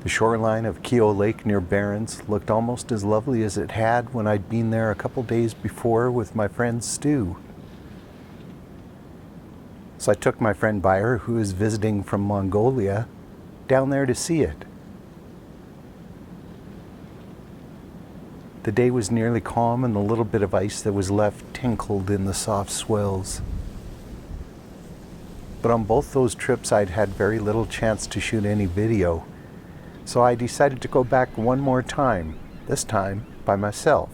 The shoreline of Keho Lake near Barron's looked almost as lovely as it had when I'd been there a couple days before with my friend Stu. So I took my friend Bayar, who is visiting from Mongolia, down there to see it. The day was nearly calm and the little bit of ice that was left tinkled in the soft swells. But on both those trips I'd had very little chance to shoot any video, so I decided to go back one more time, this time by myself.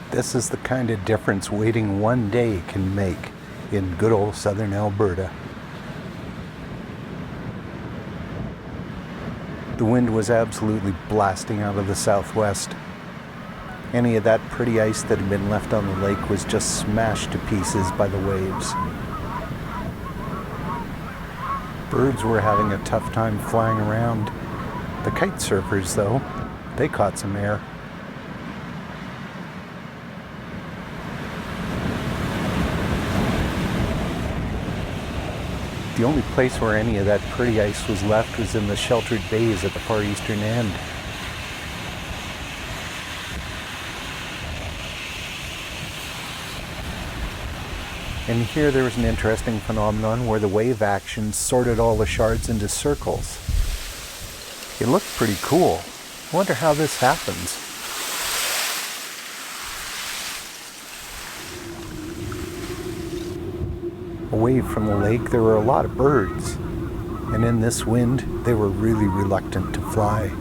This is the kind of difference waiting one day can make in good old southern Alberta. The wind was absolutely blasting out of the southwest. Any of that pretty ice that had been left on the lake was just smashed to pieces by the waves. Birds were having a tough time flying around. The kite surfers, though, they caught some air. The only place where any of that pretty ice was left was in the sheltered bays at the far eastern end. And here there was an interesting phenomenon where the wave action sorted all the shards into circles. It looked pretty cool. I wonder how this happens. Away from the lake there were a lot of birds, and in this wind they were really reluctant to fly.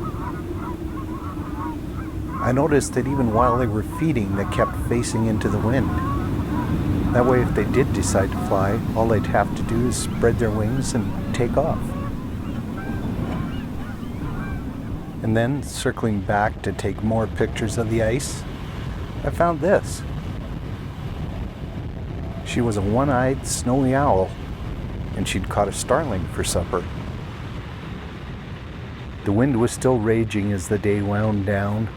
I noticed that even while they were feeding they kept facing into the wind. That way if they did decide to fly, all they'd have to do is spread their wings and take off. And then, circling back to take more pictures of the ice, I found this. She was a one-eyed snowy owl, and she'd caught a starling for supper. The wind was still raging as the day wound down.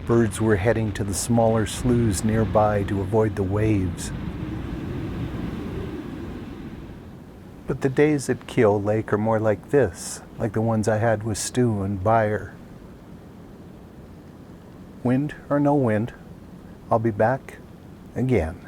Birds were heading to the smaller sloughs nearby to avoid the waves. But the days at Keho Lake are more like this, like the ones I had with Stu and Bayar. Wind or no wind, I'll be back again.